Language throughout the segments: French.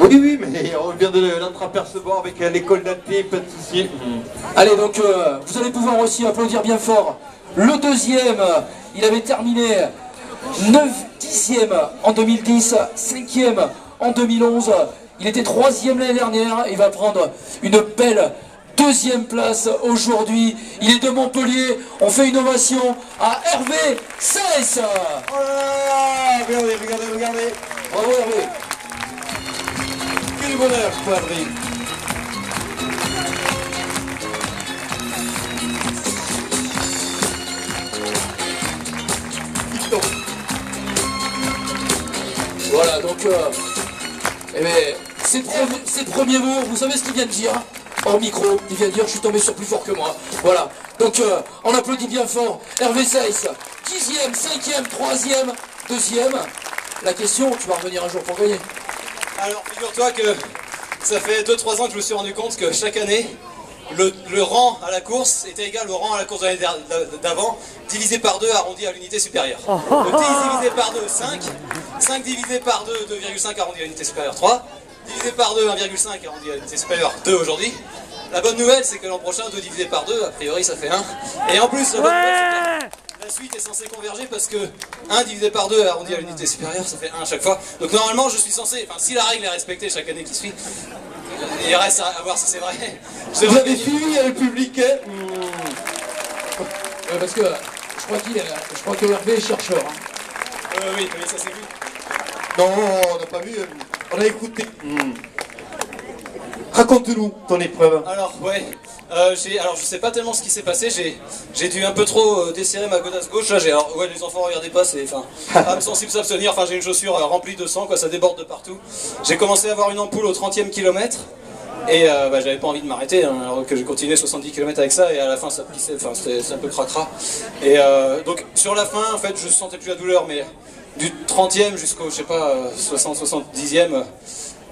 Oui, oui, mais on vient de l'entreapercevoir avec l'école d'athée, pas de souci. Allez, donc vous allez pouvoir aussi applaudir bien fort le deuxième. Il avait terminé 9/10e en 2010, 5e en 2011. Il était 3e l'année dernière. Il va prendre une belle deuxième place aujourd'hui. Il est de Montpellier. On fait une ovation à Hervé Seyss. Oh là là, regardez, regardez, regardez. Bravo Hervé. Quel bonheur, Hervé. Voilà, donc eh bien, ses premiers mots, vous savez ce qu'il vient de dire? Hors micro, il vient de dire je suis tombé sur plus fort que moi. Voilà, donc on applaudit bien fort Hervé Seyss, 10e, 5e, 3e, 2e. La question, tu vas revenir un jour pour gagner. Alors figure-toi que ça fait 2-3 ans que je me suis rendu compte que chaque année, le rang à la course était égal au rang à la course de l'année d'avant, divisé par 2 arrondi à l'unité supérieure. Donc 10 divisé par 2, 5. 5 divisé par 2, 2,5 arrondi à l'unité supérieure, 3. Divisé par 2, 1,5 arrondi à l'unité supérieure, 2 aujourd'hui. La bonne nouvelle, c'est que l'an prochain, 2 divisé par 2, a priori ça fait 1. Et en plus, la bonne nouvelle, c'est que la suite est censée converger parce que 1 divisé par 2 arrondi à l'unité supérieure, ça fait 1 à chaque fois. Donc normalement, je suis censé, enfin si la règle est respectée chaque année qui suit, il reste à voir si c'est vrai. Vous avez suivi le public, hein? Parce que je crois que Hervé est chercheur. Hein. Oui, ça c'est vu. Non, on n'a pas vu, on a écouté. Raconte-nous ton épreuve. Alors, ouais, alors je sais pas tellement ce qui s'est passé, j'ai dû un peu trop desserrer ma godasse gauche, là, alors, ouais, les enfants, regardez pas, c'est, enfin, âme sensible s'abstenir, enfin, j'ai une chaussure remplie de sang, quoi, ça déborde de partout. J'ai commencé à avoir une ampoule au 30e kilomètre, et j'avais pas envie de m'arrêter, hein, alors que j'ai continué 70 km avec ça, et à la fin, ça plissait, enfin, c'était un peu cracra. Et donc, sur la fin, en fait, je sentais plus la douleur, mais du 30e jusqu'au, je sais pas, 60-70e,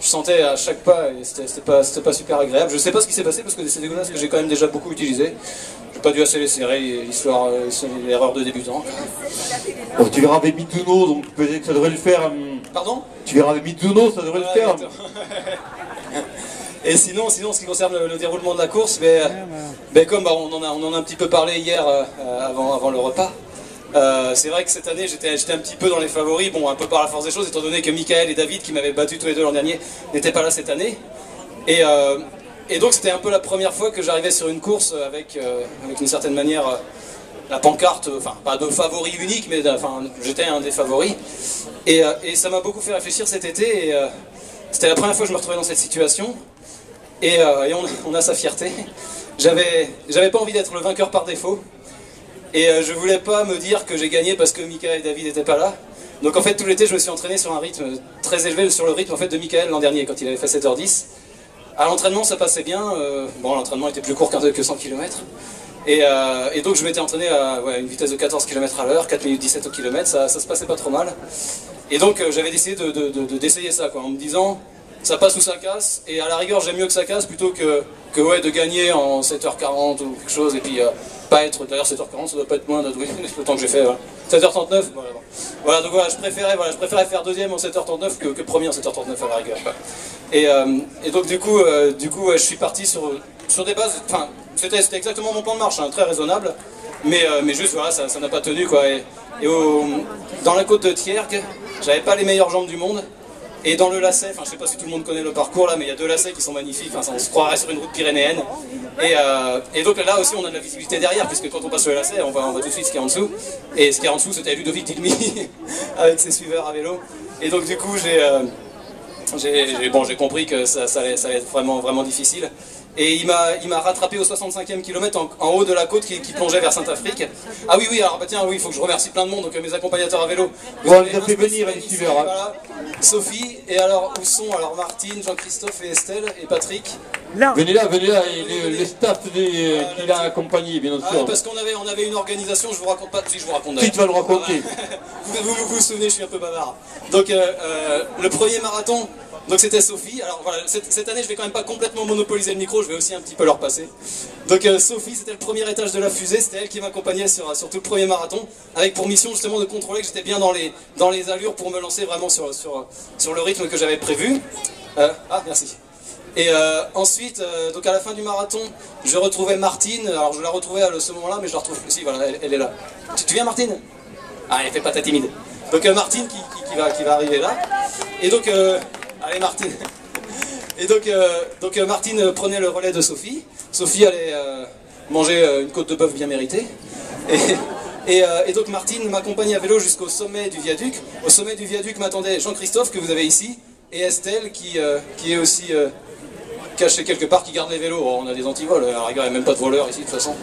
je sentais à chaque pas et c'était pas super agréable. Je sais pas ce qui s'est passé parce que c'est des godasses que j'ai quand même déjà beaucoup utilisé. J'ai pas dû assez les serrer, l'histoire, l'erreur de débutant. Oh, tu verras avec Mizuno, donc peut-être que ça devrait le faire. Pardon? Tu verras avec Mizuno, ça devrait le faire. Et sinon, ce qui concerne le déroulement de la course, comme on en a un petit peu parlé hier avant le repas. C'est vrai que cette année j'étais un petit peu dans les favoris, bon un peu par la force des choses étant donné que Michael et David qui m'avaient battu tous les deux l'an dernier n'étaient pas là cette année et donc c'était un peu la première fois que j'arrivais sur une course avec une certaine manière la pancarte, enfin pas de favori unique mais enfin j'étais un des favoris et ça m'a beaucoup fait réfléchir cet été et c'était la première fois que je me retrouvais dans cette situation et on a sa fierté. J'avais pas envie d'être le vainqueur par défaut. Et je voulais pas me dire que j'ai gagné parce que Michael et David n'étaient pas là. Donc en fait tout l'été je me suis entraîné sur un rythme très élevé, sur le rythme en fait de Michael l'an dernier quand il avait fait 7h10. À l'entraînement ça passait bien, bon l'entraînement était plus court que 100 km. Et donc je m'étais entraîné à une vitesse de 14 km à l'heure, 4 minutes 17 au kilomètre, ça se passait pas trop mal. Et donc j'avais décidé d'essayer ça quoi, en me disant ça passe ou ça casse, et à la rigueur j'aime mieux que ça casse plutôt que de gagner en 7h40 ou quelque chose, et puis pas être, d'ailleurs 7h40 ça doit pas être moins de le temps que j'ai fait, voilà. 7h39, voilà, donc voilà, je préférais faire deuxième en 7h39 que premier en 7h39 à la rigueur. Et donc du coup je suis parti sur des bases, enfin c'était exactement mon plan de marche, hein, très raisonnable, mais juste voilà, ça n'a pas tenu quoi, dans la côte de Thiergues, j'avais pas les meilleures jambes du monde. Et dans le lacet, enfin je sais pas si tout le monde connaît le parcours là, mais il y a 2 lacets qui sont magnifiques, enfin, on se croirait sur une route pyrénéenne. Et donc là aussi on a de la visibilité derrière, puisque quand on passe sur le lacet, on voit tout de suite ce qu'il y a en dessous. Et ce qu'il y a en dessous c'était Ludovic Dilmy avec ses suiveurs à vélo. Et donc du coup j'ai compris que ça allait être vraiment difficile. Et il m'a rattrapé au 65e kilomètre en haut de la côte qui plongeait vers Saint-Afrique. Ah oui, alors bah tiens, oui, il faut que je remercie plein de monde, donc mes accompagnateurs à vélo. Bon, on les a fait venir les suiveurs. Hein. Voilà. Sophie, et alors où sont alors Martine, Jean-Christophe et Estelle et Patrick? Venez là, les staffs qui l'a accompagné, bien sûr. Parce qu'on avait une organisation, je vous raconte pas, si je vous raconte. Qui tu vas le raconter? Vous souvenez, je suis un peu bavard. Donc le premier marathon Donc c'était Sophie. Alors voilà, cette année je vais quand même pas complètement monopoliser le micro, je vais aussi un petit peu leur passer. Donc Sophie, c'était le premier étage de la fusée, c'était elle qui m'accompagnait sur tout le premier marathon, avec pour mission justement de contrôler que j'étais bien dans les allures pour me lancer vraiment sur le rythme que j'avais prévu. Ah merci. Et ensuite, donc à la fin du marathon, je retrouvais Martine. Alors je la retrouvais à ce moment-là, mais je la retrouve plus. Si, voilà, elle est là. Tu viens, Martine? Ah, elle fait pas ta timide. Donc Martine qui va arriver là. Et donc, allez Martine. Et donc Martine prenait le relais de Sophie. Sophie allait manger une côte de bœuf bien méritée. Et donc Martine m'accompagnait à vélo jusqu'au sommet du viaduc. Au sommet du viaduc m'attendait Jean-Christophe, que vous avez ici, et Estelle, qui est aussi caché quelque part, qui garde les vélos. Oh, on a des antivols, à la rigueur, il n'y a même pas de voleurs ici de toute façon.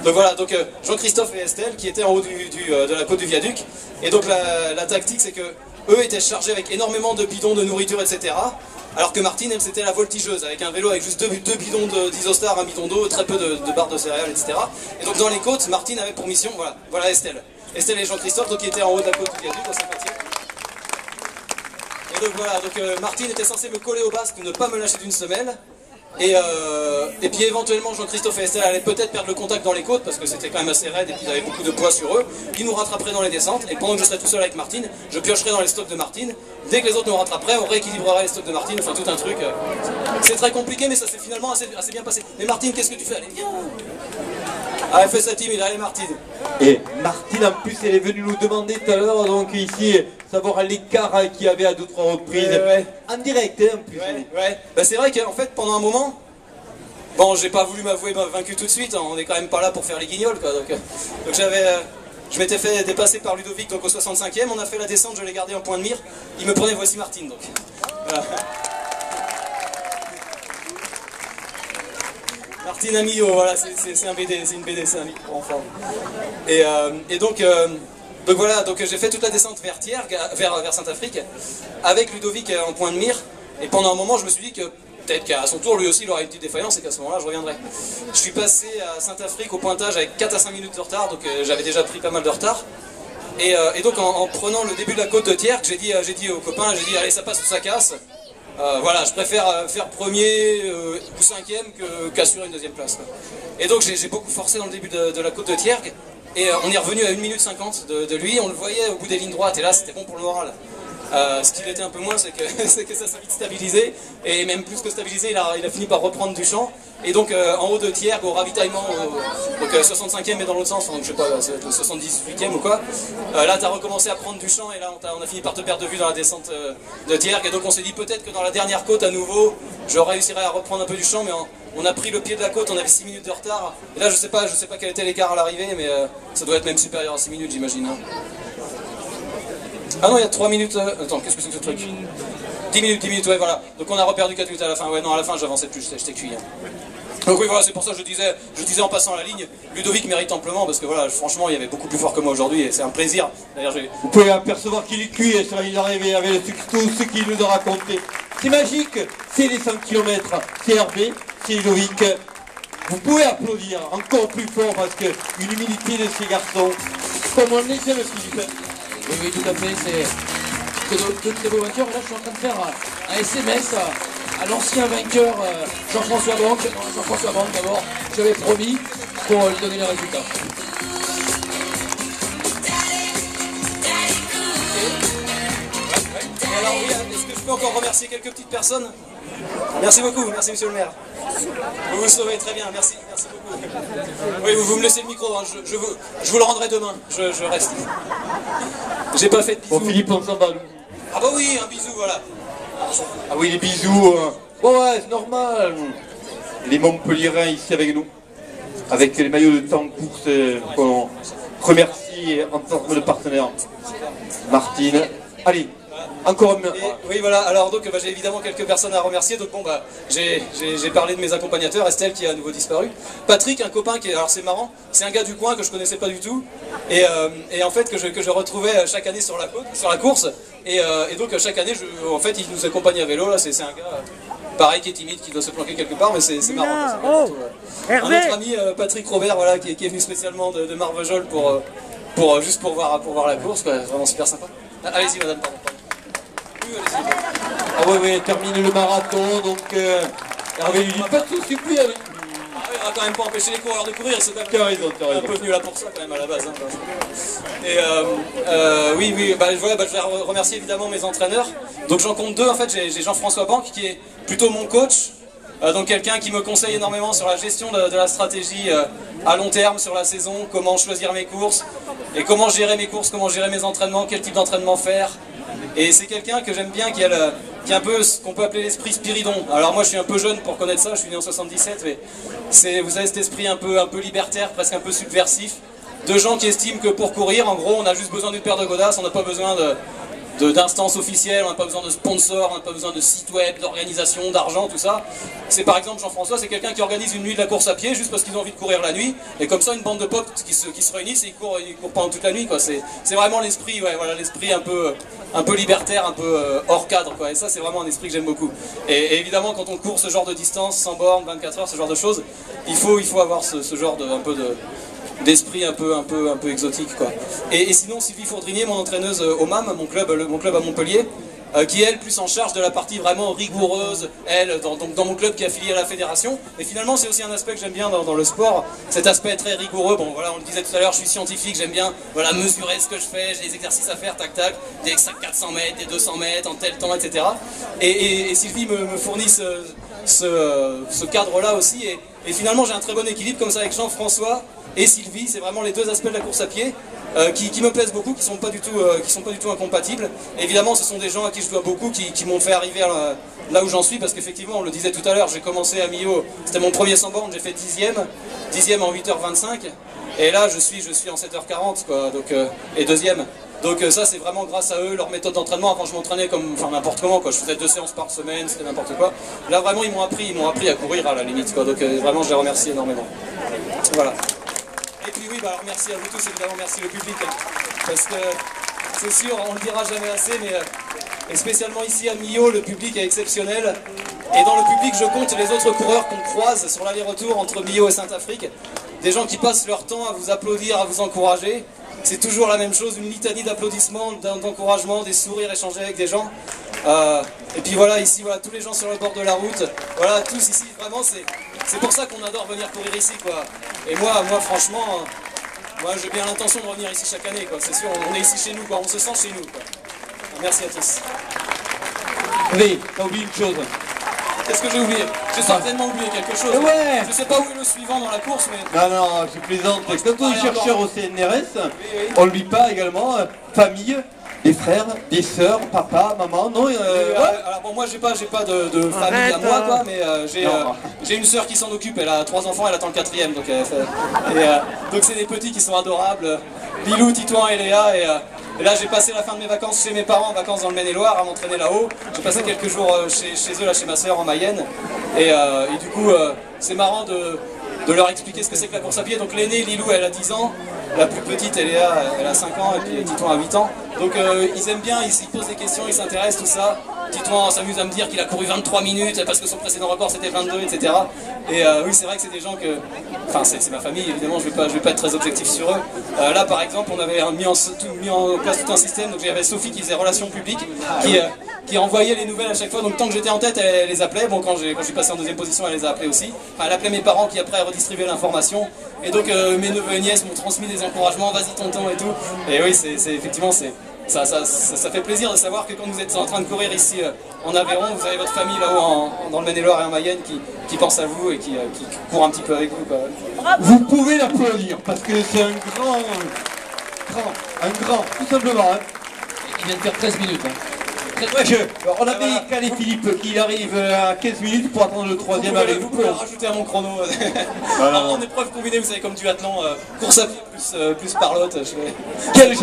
Donc voilà, donc Jean-Christophe et Estelle qui étaient en haut de la côte du viaduc. Et donc la tactique, c'est que eux étaient chargés avec énormément de bidons de nourriture, etc. Alors que Martine, elle, c'était la voltigeuse, avec un vélo avec juste deux bidons d'Isostar, un bidon d'eau, très peu de barres de céréales, etc. Et donc dans les côtes, Martine avait pour mission, voilà Estelle. Estelle et Jean-Christophe, donc qui étaient en haut de la côte du viaduc, au sympathique. Et donc voilà, donc Martine était censée me coller au basque, ne pas me lâcher d'une semelle. Et puis éventuellement Jean-Christophe et Estelle allaient peut-être perdre le contact dans les côtes parce que c'était quand même assez raide et puis ils avaient beaucoup de poids sur eux. Ils nous rattraperaient dans les descentes et pendant que je serais tout seul avec Martine, je piocherais dans les stocks de Martine. Dès que les autres nous rattraperaient, on rééquilibrerait les stocks de Martine, enfin tout un truc. C'est très compliqué mais ça s'est finalement assez bien passé. Mais Martine, qu'est-ce que tu fais? Allez, viens! Ah, elle fait sa timide, allez Martine. Et Martine, en plus, elle est venue nous demander tout à l'heure, donc ici, savoir l'écart qu'il y avait à d'autres reprises. Ouais. En direct, hein, en plus. Ouais. Bah, c'est vrai qu'en fait, pendant un moment, bon, j'ai pas voulu m'avouer vaincu tout de suite, hein, on est quand même pas là pour faire les guignols, quoi. Donc je m'étais fait dépasser par Ludovic donc au 65e, on a fait la descente, je l'ai gardé en point de mire, il me prenait, voici Martine, donc. Voilà. Martine Amio, voilà, c'est un BD, c'est une BD, c'est un livre pour enfants. Et donc voilà, donc j'ai fait toute la descente vers Thiers, vers Saint-Afrique, avec Ludovic en point de mire, et pendant un moment je me suis dit que peut-être qu'à son tour lui aussi il aurait une petite défaillance et qu'à ce moment-là je reviendrai. Je suis passé à Saint-Afrique au pointage avec 4 à 5 minutes de retard, donc j'avais déjà pris pas mal de retard. Et donc en prenant le début de la côte de Thiers, j'ai dit aux copains, j'ai dit allez ça passe ou ça casse. Voilà, je préfère faire premier ou 5e qu'assurer une deuxième place, quoi. Et donc j'ai beaucoup forcé dans le début de la côte de Thiers, et on est revenu à 1 minute 50 de lui, on le voyait au bout des lignes droites, et là c'était bon pour le moral. Ce qu'il était un peu moins, c'est que ça s'est vite stabilisé, et même plus que stabilisé, il a fini par reprendre du champ. Et donc en haut de Thiers, au ravitaillement, donc 65e mais dans l'autre sens, donc je sais pas, c'est le 78e ou quoi, là tu as recommencé à prendre du champ, et là on a fini par te perdre de vue dans la descente de Thiers, et donc on s'est dit peut-être que dans la dernière côte à nouveau, je réussirais à reprendre un peu du champ, mais on a pris le pied de la côte, on avait 6 minutes de retard, et là je sais pas quel était l'écart à l'arrivée, mais ça doit être même supérieur à 6 minutes j'imagine. Hein. Ah non, il y a 3 minutes... Attends, qu'est-ce que c'est que ce truc? 10 minutes, ouais, voilà. Donc on a reperdu 4 minutes à la fin. Ouais, non, à la fin, j'avançais plus, j'étais cuit. Hein. Donc oui, voilà, c'est pour ça que je disais en passant la ligne, Ludovic mérite amplement, parce que voilà, franchement, il y avait beaucoup plus fort que moi aujourd'hui, et c'est un plaisir. D'ailleurs, vous pouvez apercevoir qu'il est cuit sur la ligne d'arrivée avec tout ce qu'il nous a raconté. C'est magique, c'est les 100 km, c'est Hervé, c'est Ludovic. Vous pouvez applaudir encore plus fort, parce que une humilité de ces garçons, comme on est, c'est le Philippe. Oui, tout à fait, c'est de très beaux vainqueurs. Et là, je suis en train de faire un SMS à l'ancien vainqueur Jean-François Banque. Jean-François Banque, d'abord, j'avais promis pour lui donner les résultats. Et alors, oui, est-ce que je peux encore remercier quelques petites personnes? Merci beaucoup, merci monsieur le maire. Vous vous sauvez très bien, merci beaucoup. Oui, vous me laissez le micro, hein, je vous le rendrai demain, je reste. J'ai pas fait de bisous. Bon, Philippe, on s'en va. Ah bah oui, un bisou, voilà. Ah oui, les bisous. Bon, ouais, c'est normal. Les Montpelliérains ici avec nous, avec les maillots de temps en course qu'on remercie en tant que partenaire. Martine, allez. Encore un... Oui, voilà, alors donc j'ai évidemment quelques personnes à remercier. Donc bon, bah, j'ai parlé de mes accompagnateurs, Estelle qui a à nouveau disparu, Patrick, un copain qui est, alors c'est marrant, c'est un gars du coin que je connaissais pas du tout, et en fait que je retrouvais chaque année sur la course, et donc chaque année, en fait il nous accompagne à vélo, là c'est un gars pareil qui est timide, qui doit se planquer quelque part, mais c'est marrant. Un autre ami, Patrick Robert, voilà, qui est venu spécialement de Marvejols juste pour voir la course, quoi. Vraiment super sympa. Allez-y madame, pardon. oui, oui, termine le marathon, donc Hervé lui dit pas de soucis, puis avec... Ah oui, on va quand même pas empêcher les coureurs de courir, c'est quand T'as même raison, t'as un raison. peu venu là pour ça quand même à la base. Hein. Et oui, oui, bah, voilà, bah, je vais remercier évidemment mes entraîneurs. Donc j'en compte deux en fait, j'ai Jean-François Banque qui est plutôt mon coach. Donc quelqu'un qui me conseille énormément sur la gestion de la stratégie à long terme sur la saison, comment choisir mes courses et comment gérer mes courses, comment gérer mes entraînements, quel type d'entraînement faire. Et c'est quelqu'un que j'aime bien qui a un peu ce qu'on peut appeler l'esprit Spiridon. Alors moi je suis un peu jeune pour connaître ça, je suis né en 77, mais vous avez cet esprit un peu libertaire, presque un peu subversif, de gens qui estiment que pour courir, en gros on a juste besoin d'une paire de godasses, on n'a pas besoin d'instances officielles, on n'a pas besoin de sponsors, on n'a pas besoin de sites web, d'organisation, d'argent, tout ça. C'est par exemple Jean-François, c'est quelqu'un qui organise une nuit de la course à pied juste parce qu'ils ont envie de courir la nuit, et comme ça une bande de potes qui se réunissent et ils courent pendant toute la nuit, quoi. C'est vraiment l'esprit, ouais, voilà, l'esprit un peu libertaire, un peu hors cadre, quoi. Et ça c'est vraiment un esprit que j'aime beaucoup. Et évidemment quand on court ce genre de distance, 100 bornes, 24 heures, ce genre de choses, il faut avoir ce genre d'esprit un peu exotique, quoi. Et sinon Sylvie Fourdrinier, mon entraîneuse au MAM, mon club à Montpellier, qui est elle plus en charge de la partie vraiment rigoureuse, elle, dans mon club qui est affilié à la fédération. Et finalement c'est aussi un aspect que j'aime bien dans le sport, cet aspect très rigoureux. Bon voilà, on le disait tout à l'heure, je suis scientifique, j'aime bien voilà, mesurer ce que je fais, j'ai des exercices à faire, tac tac, des 400 mètres, des 200 mètres, en tel temps, etc. Et Sylvie me fournit ce cadre-là aussi, et finalement j'ai un très bon équilibre comme ça avec Jean-François et Sylvie, c'est vraiment les deux aspects de la course à pied qui me plaisent beaucoup, qui sont pas du tout incompatibles. Et évidemment ce sont des gens à qui je dois beaucoup, qui m'ont fait arriver là où j'en suis, parce qu'effectivement on le disait tout à l'heure, j'ai commencé à Millau, c'était mon premier 100 bornes, j'ai fait 10e en 8h25, et là je suis en 7h40 quoi, donc, et deuxième. Donc ça c'est vraiment grâce à eux, leur méthode d'entraînement. Avant je m'entraînais comme n'importe comment, quoi. Je faisais 2 séances par semaine, c'était n'importe quoi. Là vraiment ils m'ont appris à courir à la limite, quoi. Donc vraiment je les remercie énormément. Voilà. Et puis oui, alors merci à vous tous, évidemment merci le public, hein, parce que c'est sûr, on le dira jamais assez, mais et spécialement ici à Millau, le public est exceptionnel. Et dans le public je compte les autres coureurs qu'on croise sur l'aller-retour entre Millau et Saint-Afrique. Des gens qui passent leur temps à vous applaudir, à vous encourager. C'est toujours la même chose, une litanie d'applaudissements, d'encouragements, des sourires échangés avec des gens. Et puis voilà, ici, voilà, tous les gens sur le bord de la route, voilà, tous ici, vraiment, c'est pour ça qu'on adore venir courir ici, quoi. Et moi franchement, moi j'ai bien l'intention de revenir ici chaque année, quoi. C'est sûr, on est ici chez nous, quoi, on se sent chez nous, quoi. Merci à tous. Allez, t'as oublié une chose. Qu'est-ce que j'ai oublié? J'ai certainement oublié quelque chose. Ouais. Je sais pas où est le suivant dans la course, mais... Non, je plaisante. Quand on est chercheur au CNRS, on n'oublie pas également famille, des frères, des sœurs, papa, maman, non ouais. Alors bon, moi j'ai pas de famille à moi, quoi, mais j'ai une sœur qui s'en occupe, elle a 3 enfants, elle attend le 4e, donc donc c'est des petits qui sont adorables, Lilou, Titouan et Léa, et là j'ai passé la fin de mes vacances chez mes parents, en vacances dans le Maine-et-Loire, à m'entraîner là-haut. J'ai passé quelques jours chez eux, là chez ma sœur en Mayenne, et du coup c'est marrant de leur expliquer ce que c'est que la course à pied. Donc l'aînée, Lilou, elle a 10 ans, la plus petite, Léa, elle a 5 ans, et puis Titouan a 8 ans. Donc ils aiment bien, ils posent des questions, ils s'intéressent, tout ça. Titouan s'amuse à me dire qu'il a couru 23 minutes parce que son précédent record c'était 22, etc. Et oui, c'est vrai que c'est des gens que... Enfin, c'est ma famille, évidemment, je vais pas être très objectif sur eux. Là, par exemple, on avait mis en place tout un système, donc j'avais Sophie qui faisait relations publiques, qui envoyait les nouvelles à chaque fois, donc tant que j'étais en tête, elle les appelait. Bon, quand je suis passé en 2e position, elle les a appelés aussi. Enfin, elle appelait mes parents qui après redistribuaient l'information. Et donc mes neveux et nièces m'ont transmis des encouragements, vas-y tonton et tout. Et oui, effectivement, ça fait plaisir de savoir que quand vous êtes en train de courir ici en Aveyron, vous avez votre famille là-haut dans le Maine-et-Loire et en Mayenne qui pense à vous et qui court un petit peu avec vous, quoi. Vous pouvez l'applaudir parce que c'est un grand, tout simplement. Hein. Il vient de faire 13 minutes. Hein. On avait calé Philippe qu'il arrive à 15 minutes pour attendre le 3e avec vous pouvez le rajouter à mon chrono. En épreuve combinée, vous savez, comme duathlon, course à pied plus parlotte. Quelle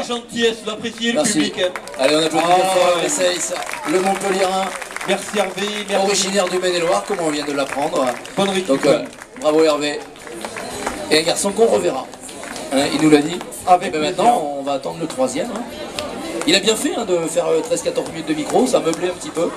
gentillesse d'apprécier le public. Hein. Allez, on applaudit bien fort Ressaïs, le Montpellierin. Merci Hervé. Originaire du Maine-et-Loire, comme on vient de l'apprendre. Bonne récup. Donc bravo Hervé. Et un garçon qu'on reverra. Hein, il nous l'a dit. Et ben maintenant, on va attendre le 3e. Hein. Il a bien fait de faire 13-14 minutes de micro, ça meublait un petit peu.